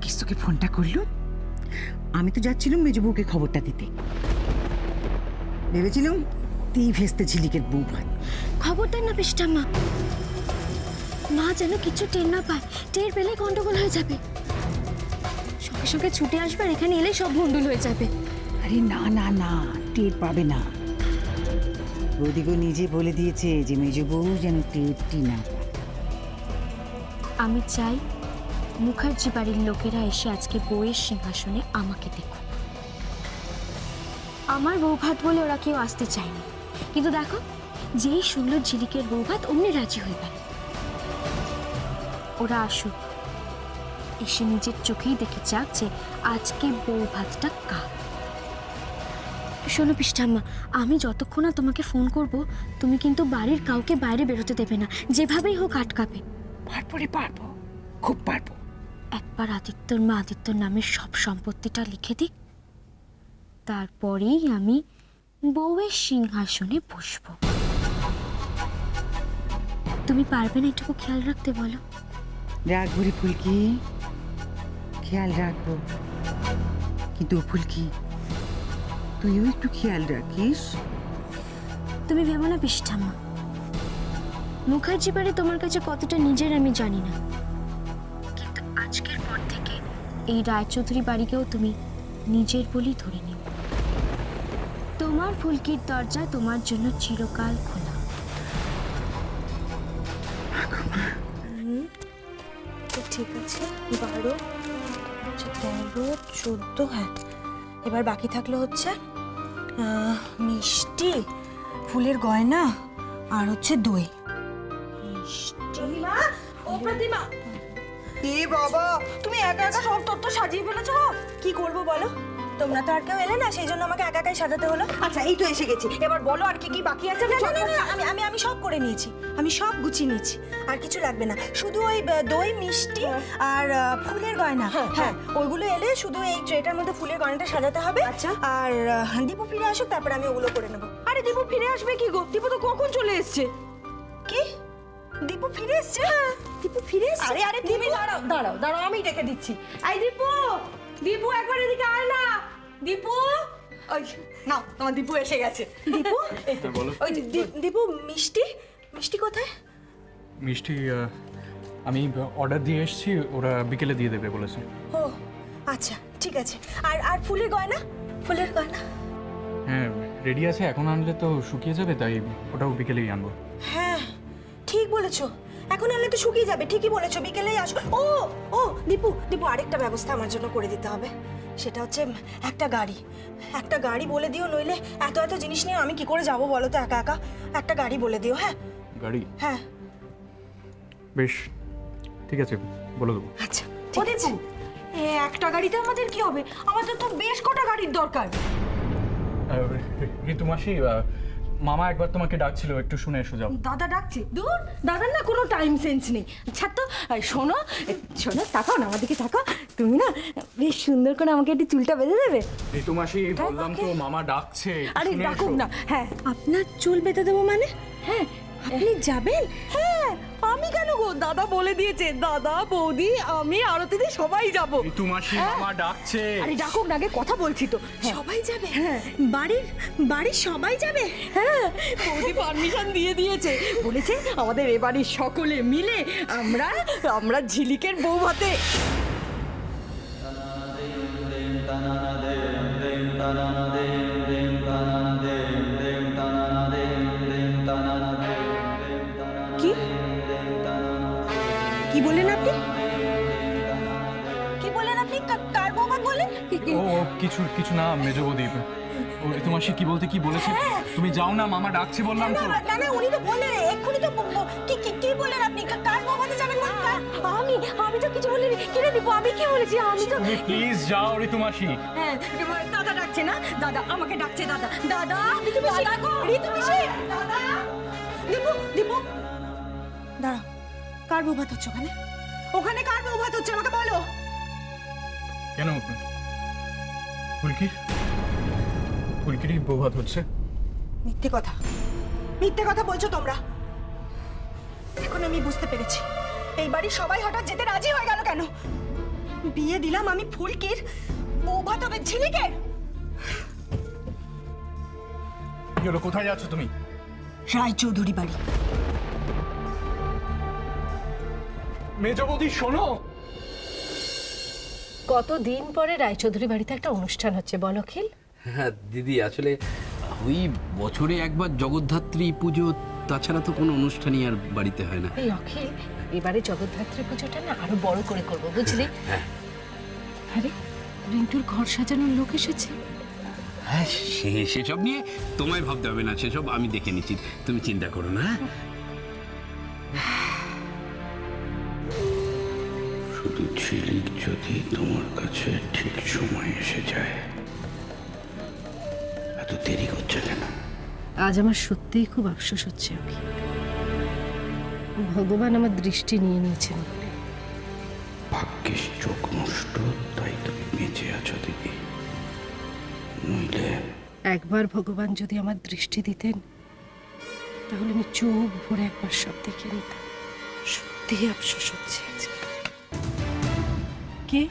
ভাগ্যিস তোকে ফোনটা করলো। আমি তো যাচ্ছিলাম মেজবউকে খবরটা দিতে। ভেবেছিলাম তুই ভেস্তে ঝিলিকের বউ ভাত। খবর দেন না পিস্টাম্মা, মা যেন কিছু টের না পায়। টের পেলে গন্ডগোল হয়ে যাবে। সঙ্গে সঙ্গে ছুটে আসবে আর এখানে এলে সব গন্ডগোল হয়ে যাবে। আরে না না না, টের পাবে না। বৌদিগো নিজে বলে দিয়েছে যে মেজবউ যেন টেরটি না পায়। আমি চাই মুখার্জি বাড়ির লোকেরা এসে আজকে বউয়ের সিংহাসনে আমাকে দেখুক। আমার বউ ভাত বলে ওরা কেউ আসতে চায়নি, কিন্তু দেখো যেই শুনল ঝিলিকের বউ ভাত অমনি রাজি হয়ে গেল। ওরা আসুক, এসে নিজের চোখেই দেখে যাক যে আজকে বউ ভাতটা কার। শোনো পিস্টাম্মা, আমি যতক্ষণ না তোমাকে ফোন করব তুমি কিন্তু বাড়ির কাউকে বাইরে বেরোতে দেবে না, যেভাবেই হোক আটকাবে। পারবো রে, পারবো, খুব পারবো। একবার আদিত্যর মা আদিত্যর নামের সব সম্পত্তিটা লিখে দিক, তারপরেই আমি বউয়ের সিংহাসনে বসবো। তুমি পারবে না এটুকু খেয়াল রাখতে? বলো। রাখবো রে ফুলকি, খেয়াল রাখবো। কিন্তু ফুলকি, তুইও একটু খেয়াল রাখিস। তুমি ভেবো না পিস্টাম্মা, মুখার্জি বাড়ি তোমার কাছে কতটা নিজের আমি জানি না, কিন্তু আজকের পর থেকে এই রায়চৌধুরী বাড়িকেও তুমি নিজের বলেই ধরে নিও। তোমার ফুলকির দরজা তোমার জন্য চিরকাল খোলা। ঠিক আছে, 12, 13, 14, হ্যাঁ। এবার বাকি থাকলো হচ্ছে মিষ্টি, ফুলের গয়না আর হচ্ছে দই। মিষ্টি। ও প্রতিমা, এ বাবা, তুমি একা একা সব তত্ত্ব সাজিয়ে ফেলেছো। কি করব বলো? তোমরা তো আর কেউ এলে না, সেই জন্য আমাকে একা একাই সাজাতে হলো। আচ্ছা, এই তো এসে গেছি, এবার বলো আর কি কি বাকি আছে। না না না, আমি সব করে নিয়েছি, আমি সব গুছিয়ে নিয়েছি, আর কিছু লাগবে না। শুধু ওই দই, মিষ্টি আর ফুলের গয়না। হ্যাঁ, ওইগুলো এলে শুধু এই ট্রেটার মধ্যে ফুলের গয়নাটা সাজাতে হবে। আচ্ছা, আর দীপু ফিরে আসুক, তারপর আমি ওগুলো করে নেবো। আরে দীপু ফিরে আসবে কি গো? দীপু তো কখন চলে এসছে। কি? দীপু ফিরে এসছে? দীপু ফিরে এসছে? আরে তুমি দাঁড়াও দাঁড়াও দাঁড়াও, আমি ডেকে দিচ্ছি। এই দীপু, দীপু একবার এদিকে আয় না। দীপু, ওই না, তোমার দীপু এসে গেছে। দীপু, বলো। ওই যে দীপু, মিষ্টি, মিষ্টি কোথায়? মিষ্টি আমি অর্ডার দিয়ে এসেছি, ওরা বিকেলে দিয়ে দেবে বলেছে। ও আচ্ছা, ঠিক আছে। আর আর ফুলের গয়না, ফুলের গয়না? হ্যাঁ রেডি আছে, এখন আনলে তো শুকিয়ে যাবে, তাই ওটাও বিকেলেই আনবো। হ্যাঁ ঠিক বলেছো, এখন আনলে তো শুকিয়ে যাবে। ঠিকই বলেছো, বিকেলেই আসো। ও ও দীপু, দীপু আরেকটা ব্যবস্থা আমার জন্য করে দিতে হবে। সেটা হচ্ছে একটা গাড়ি বলে দিও, নইলে এত এত জিনিস নিয়ে আমি কি করে যাবো বলো তো একা একা। একটা গাড়ি বলে দিও। হ্যাঁ গাড়ি? হ্যাঁ। বেশ, ঠিক আছে, বলে দেবো। আচ্ছা ও ঠিক আছে। দীপু, একটা গাড়িতে আমাদের কি হবে? আমাদের তো বেশ কটা গাড়ির দরকার। ঋতু মাসি, মামা একবার তোমাকে ডাকছিল, একটু শুনে এসো যাও। দাদা ডাকছে? দূর, দাদার না কোনো টাইম সেন্স নেই। আচ্ছা তো শোনো শোনো, তাকাও না আমার দিকে, তাকাও। তুমি না বেশ সুন্দর করে আমাকে একটু চুলটা বেঁধে দেবে? ঋতু মাসি, বললাম তো মামা ডাকছে, আরে শুনে ডাকুক এসো। না। হ্যাঁ আপনার চুল বেঁধে দেবো মানে? হ্যাঁ, আপনি যাবেন? হ্যাঁ, আমি কেন গো? দাদা বলে দিয়েছে, দাদা বৌদি আমি আরতিদি সবাই যাব। ঋতু মাসি, মামা ডাকছে। আরে ডাকুক না, আগে কথা বলছি তো। সবাই যাবে? হ্যাঁ। বাড়ির সবাই যাবে? হ্যাঁ, বৌদি পারমিশন দিয়ে দিয়েছে, বলেছে আমাদের এ বাড়ির সকলে মিলে আমরা ঝিলিকের বউ ভাতে। কি কি বললেন আপনি? কি বললেন আপনি? কার বৌভাত বললেন? ও ও, কিছু না মেজো বৌদি। ও ঋতু মাসি কি বলতে কি বলেছে, তুমি যাও না, মামা ডাকছে বললাম তো। না না, উনি তো বললেন এক্ষুনি তো। কি বললেন আপনি? কার বৌভাতে যাবেন? আমি তো কিছু বলিনি। কিরে দীপু, আমি কি বলেছি? আমি তো তুমি প্লিজ যাও ঋতু মাসি। হ্যাঁ, দাদা ডাকছে না, দাদা আমাকে ডাকছে। দাদা দাদা দাদা গো, ঋতু মাসি, দাদা। দীপু দাঁড়াও, কার বৌভাত হচ্ছে ওখানে? ওখানে কার বৌভাত হচ্ছে আমাকে বলো। কেন ফুলকিরই বৌভাত হচ্ছে? মিথ্যে কথা বলছো তোমরা। এখন আমি বুঝতে পেরেছি এই বাড়ির সবাই হঠাৎ যেতে রাজি হয়ে গেল কেন। বিয়ে দিলাম আমি ফুলকির, বৌভা তবে ঝিলিকের। কি হলো, কোথায় যাচ্ছ তুমি? রায়চৌধুরী বাড়ি। মেজ বৌদি শোনো। কতদিন পরে রায়চৌধুরী বাড়িতে একটা অনুষ্ঠান হচ্ছে বলো অখিল? হ্যাঁ দিদি, আসলে ওই বছরে একবার জগদ্ধাত্রী পুজো, তাছাড়া তো কোনো অনুষ্ঠানই আর বাড়িতে হয় না। এই অখিল, এবারে জগদ্ধাত্রী পুজোটা না আরো বড় করে করব বুঝলি? আরে রিন্টুর ঘর সাজানোর লোক এসেছে। হ্যাঁ, সেসব নিয়ে তোমায় ভাবতে হবে না, সেসব আমি দেখে নিচ্ছি, তুমি চিন্তা করো না। শুধু ঝিলিক যদি তোমার কাছে ঠিক সময় এসে যায়। এত দেরি করছে কেন? আজ আমার সত্যিই খুব আফসোস হচ্ছে অখিল। ভগবান আমার দৃষ্টি নিয়ে নিয়েছেন বলে। ভাগ্যের চোখ নষ্ট, তাই তুমি বেঁচে আছো দিদি, নইলে একবার ভগবান যদি আমার দৃষ্টি দিতেন তাহলে আমি চোখ ভরে একবার সব দেখে নিতাম। সত্যিই আফসোস হচ্ছে আজকে। কে?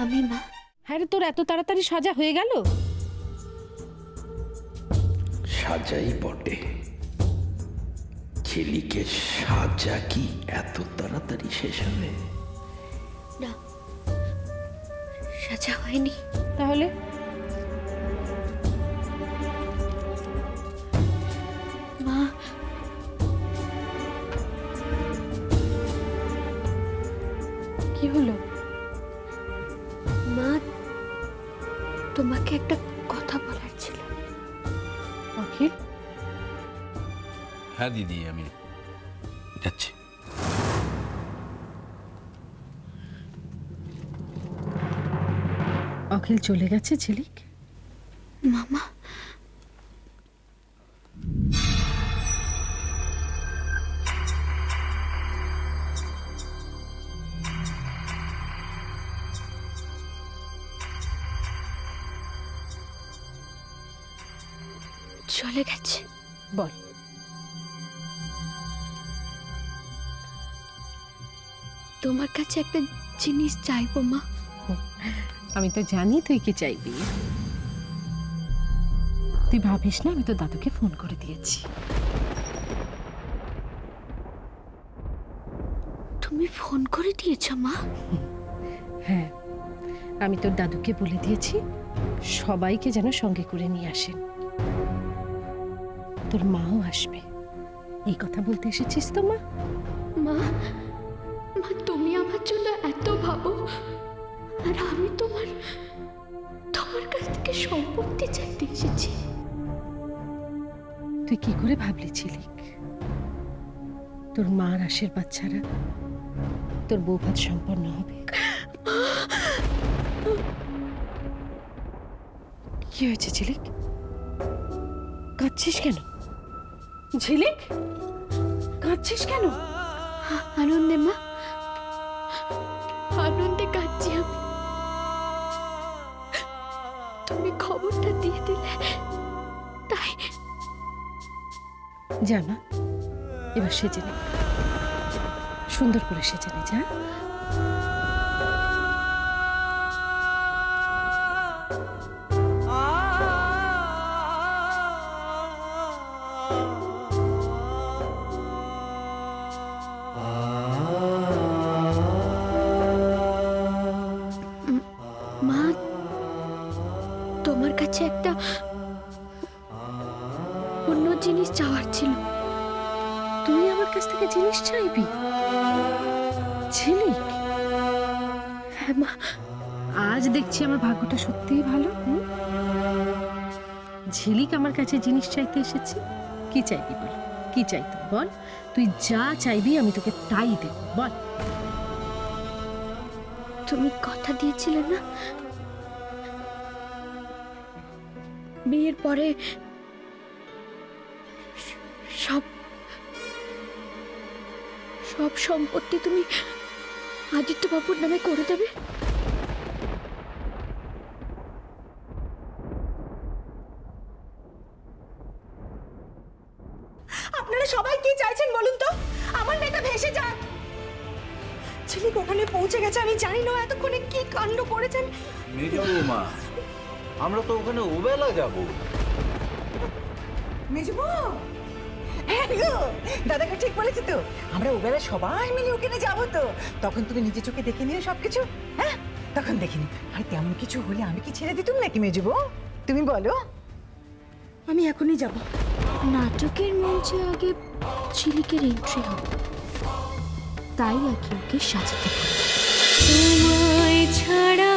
আমি মা। হ্যাঁ রে, তোর এত তাড়াতাড়ি সাজা হয়ে গেল? সাজাই বটে, ঝিলিকে সাজা কি এত তাড়াতাড়ি শেষ হবে? না, সাজা হয়নি। তাহলে মা, কি হলো? মা, তোমাকে একটা কথা বলার ছিল। অখিল, হ্যাঁ দিদি, আমি যাচ্ছি। অখিল চলে গেছে ঝিলিক? মামা, চলে গেছে। বল। তোমার কাছে একটা জিনিস চাইবো মা। আমি তো জানি তুই কি চাইবি। তুই ভাবিস না, আমি তো দাদুকে ফোন করে দিয়েছি। তুমি ফোন করে দিয়েছ মা? হ্যাঁ, আমি তোর দাদুকে বলে দিয়েছি সবাইকে যেন সঙ্গে করে নিয়ে আসেন। তোর মাও আসবে। এই কথা বলতে এসেছিস তো মা? মা, মা তুমি আমার জন্য এত ভাবো, আর আমি তোমার কাছ থেকে সম্পত্তি চাইতে এসেছি। তুই কি করে ভাবলি ঝিলিক? তোর মার আশীর্বাদ ছাড়া তোর বৌভাত সম্পন্ন হবে? কি হয়েছে ঝিলিক? কাঁদছিস কেন? ঝিলিক, কাঁদছিস কেন? আনন্দে মা, আনন্দে কাঁদছি আমি। তুমি খবরটা দিয়ে দিলে তাই। যা মা, এবার সেজে নে, সুন্দর করে সেজে নে, যা। মা, তোমার কাছে একটা অন্য জিনিস চাওয়ার ছিল। তুই আমার কাছ থেকে জিনিস চাইবি? ঝিলিক, হ্যাঁ মা। আজ দেখছি আমার ভাগ্যটা সত্যিই ভালো। ঝিলিক আমার কাছে জিনিস চাইতে এসেছে। কি চাইবি বল? কি চাইতো বল? তুই যা চাইবি আমি তোকে তাই দেব, বল। তুমি কথা দিয়েছিলে না বিয়ের পরে সব সব সম্পত্তি তুমি আদিত্য বাবুর নামে করে দেবে? আপনারা সবাই কি চাইছেন বলুন তো? আমার মেয়েটা ভেসে যাক। ঝিলিক ওখানে পৌঁছে গেছে, আমি জানি না ও এতক্ষণে কি কাণ্ড করেছেন। মেজ বৌমা, আমরা তো ওখানে ওবেলা যাব। মেজবু, হ্যাঁ গো, দাদাকে ঠিক বলেছে তো, আমরা ওবেলা সবাই মিলে ওখানে যাবো তো। তখন তুমি নিজে চোখে দেখে নিও সবকিছু, হ্যাঁ? তখন দেখে নিও। আর তেমন কিছু হলে আমি কি ছেড়ে দিতুম নাকি মেজবু? তুমি বলো। আমি এখনই যাব। নাটকের মঞ্চে আগে ঝিলিকের এন্ট্রি হবে, তাই আগে ওকে সাজাতে হবে। তোমায় ছাড়া